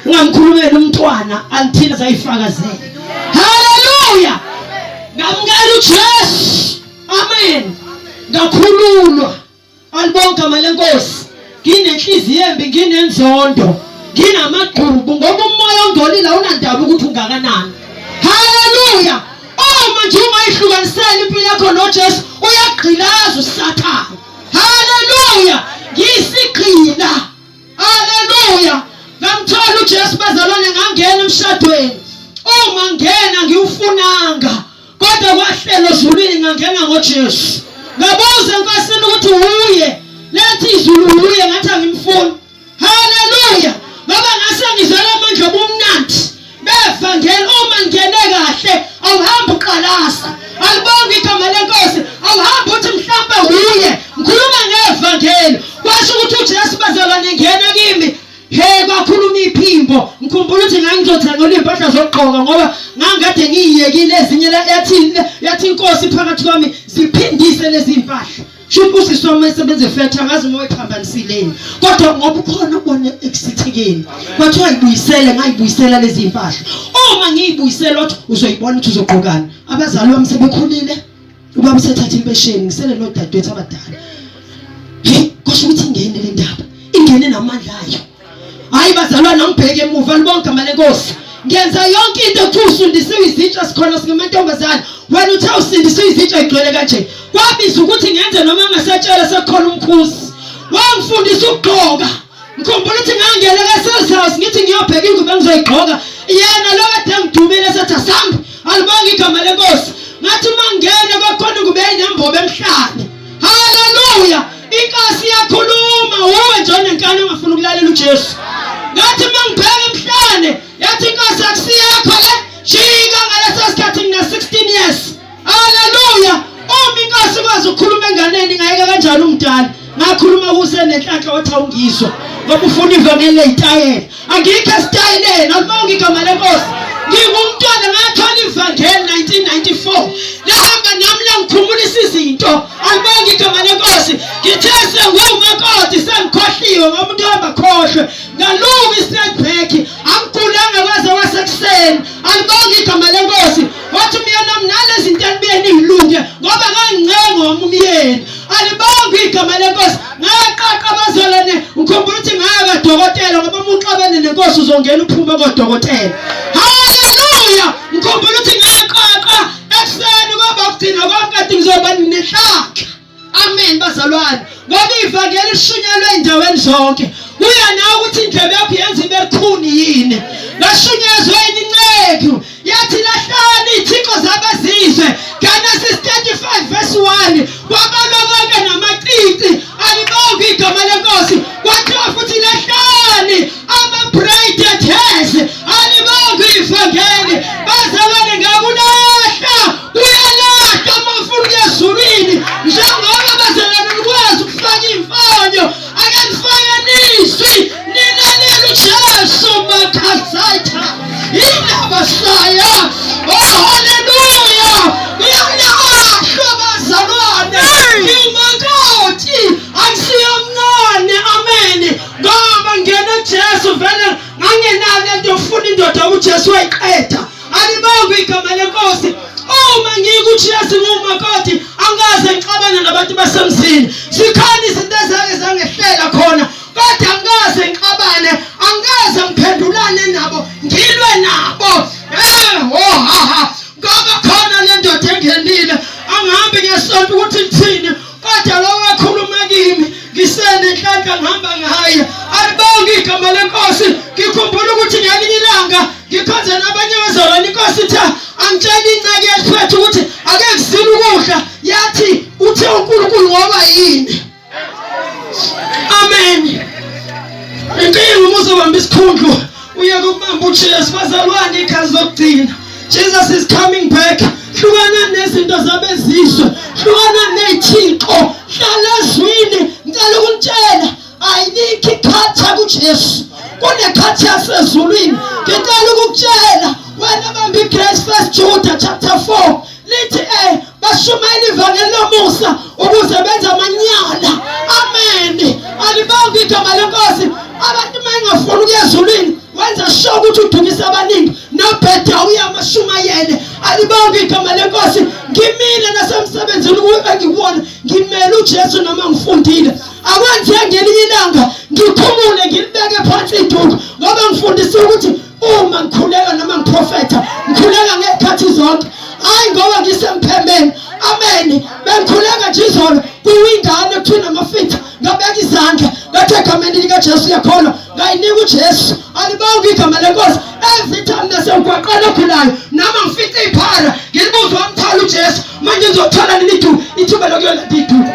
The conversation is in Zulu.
ungamkhulumeli umntwana until zayifakazele. Haleluya. Ngamukela uJesu. Amen. Ngakhululwa. Alibonga malenkosi. Nginenhliziyo embi, nginenzondo, nginamagqubu ngoba umoya ongcolile awunandaba ukuthi ungakanani. Haleluya. Manje ungayihlukanisela impilo yakho noJesu uyagqilaza uSathane. Haleluya. Ngisigqila. Haleluya. Ngamthola uJesu bazalwane, ngangena emshadweni. Uma ngena ngiwufunanga, kodwa kwahlelo ezulwini ngangena ngoJesu. Ngabuza enkosini ukuthi uye. Lethi izulu uye, ngathi angimfuni. Haleluya. Ngoba ngase ngizwela amandla obumnandi bevangeli. Uma ngene kahle awuhambi uqalasa. Alibonga igama lenkosi. Awuhambi uthi mhlawumbe uye. Ngikhuluma ngevangeli. Kwasho ukuthi uJesu bazalwane ngena kimi. He kwakhuluma iphimbo. Ngikhumbula ukuthi ngangizothenga impahla zokugqoka ngoba ngangade ngiyekile ezinye yathi inkosi phakathi kwami ziphindise lezi impahla. Shukuthi soma esebenze fetha ngazi uma ephambanisile. Kodwa ngoba ukhona ubone ekusithekeni. Kwathiwa ayibuyisele, ngayibuyisela lezi impahla. Uma ngiyibuyisela wathi uzoyibona ukuthi uzogqokana. Abazali bami sebekhulile. Ubaba usethatha impesheni, ngisele nodadewethu abadala. Hey, kusho ukuthi ingene le ndaba. Ingene namandla ayo. Hayi bazalwane, ngibheke emuva libonke malenkosi. Ngenza yonke into kusundisiwe izitsha sikhona singamantombazana. Wena uthe usindisiwe izitsha igcwele kanje. Kwabiza ukuthi ngenze noma ngasetshela sekukhona umkhusi. Wangifundisa ukugqoka. Ngikhumbula ukuthi ngangena eSales ngithi ngiyobheka ingubo engizoyigqoka. Yena lo kade ngidumile sethi asambe. Alibonga igama lenkosi. Ngathi mangene kwakhona ingubo eyinembobo emhlane. Haleluya. Inkosi yakhuluma, uwe nje onenkani ongafuna ukulalela uJesu. Ngathi mangibheka emhlane, yathi inkosi akusiyakho le. Shika ngaleso sikhathi ngina 16 years. Haleluya. Inkosi kwazi ukukhuluma enganeni ngayeka kanjani umdala. Ngakhuluma kusenenhlanhla wathi awungizwa. Ngoba ufuna ivangeli leyitayela. Angikho esitayeleni. Alibonga igama lenkosi. Ngingumntwana ngathola ivangeli 1994. Lahamba nami langikhumulisa izinto. Alibonga igama lenkosi. Ngithe sengumakoti sengikhohliwe ngoba umuntu ohamba khohlwe. Ngalunga iStandback. Angigulanga kwaze wasekuseni. Alibonga igama lenkosi. Wathi umyeni nalezi zinto enibiyeni ilunge ngoba ngangincengo umyeni. Alibonga igama lenkosi. Ngaqaqa bazalwane, ngikhumbula ukuthi ngaka dokotela ngoba umuntu xabene nenkosi uzongena uphume kodokotela. Haleluya. Ngikhumbula ukuthi ngaqaqa ekseni ngoba kugcina konke ngizoba nehlaka. Amen bazalwane. Ngoba ivangeli lishunyelwe endaweni zonke. Kuya nawe ukuthi indlebe yakho yenza ibe khuni yini. Lashunyezwe inceku. Yathi lahlani ithixo zabazizwe. Genesis 35 verse 1. Kwabalwa konke namacici. Alibonga igama lenkosi. Kwathiwa futhi lahlani ama-braided hairs. Alibonga ivangeli. Bazalwane ngakulahla. Uyalahla amafuni ezulwini. Njengoba bazalwane ukwazi ukufaka imfonyo. Ake nifake niswi. Nilalele uJesu makhazaitha. Inabasaya. Oh haleluya. Uyalahla bazalwane. Umakoti. Akusiyamnane. Amen. Ngoba ngena Jesu vele ngangenalo into ufuna indoda uJesu wayiqeda. Alibonga igama lenkosi. Uma ngikuJesu ngumakoti angaze ngixabane nabantu basemzini. Sikhona izinto ezake zangehlela khona. Kodwa angaze ngixabane, angaze ngiphendulane nabo, ngilwe nabo. Ngoba khona le ndoda engenile angihambe ngesonto ukuthi ngithini. Kodwa lo wakhuluma kimi ngisenenhlanhla ngihamba ngaye. Alibonga igama lenkosi. Ngikhumbula ukuthi ngelinye ilanga ngikhonza nabanye bazalwane inkosi ithi angitshela inceke yethu ukuthi ake kusile ukudla. Yathi uthe uNkulunkulu ngoba yini. Amen. Inkinga uma uzobamba isikhundlo uye kubamba uJesu bazalwane ikhazi lokugcina. Jesus is coming back. Hlukana nezinto zabezizwe. Hlukana nethixo. Hlala ezwini. Ngicela ukunitshela ayinikho ikhatha kuJesu. Kunekhathi yasezulwini. Ngicela ukukutshela wena bamba iGrace First Judah chapter 4. Lithi bashumayela ivangeli lomusa ukuze benze amanyala. Amen. Alibonga igama lenkosi. Abantu mangafuna ukuya ezulwini wenza uyamashumayele. Alibonge igama lenkosi. Ngimile nasemsebenzini ukuba ngibona ngimele uJesu noma ngifundile. Akwenze ngelinye ilanga ngiphumule ngilibeke phansi iduku ngoba ngifundisa ukuthi uma ngikhuleka noma ngiprofetha ngikhuleka ngekhathi zonke. Hayi ngoba ngisemphemeni. Amen. Bengikhuleka nje izolo kuwindane kuthina amafitha ngabeka izandla ngathi egameni likaJesu yakholwa ngayinika uJesu. Alibonge igama lenkosi. Every time nasemgwaqeni okhulayo noma ngifithe iphara ngilibuza wamthala uJesu manje ngizothola leli ithuba lokuyona iduku.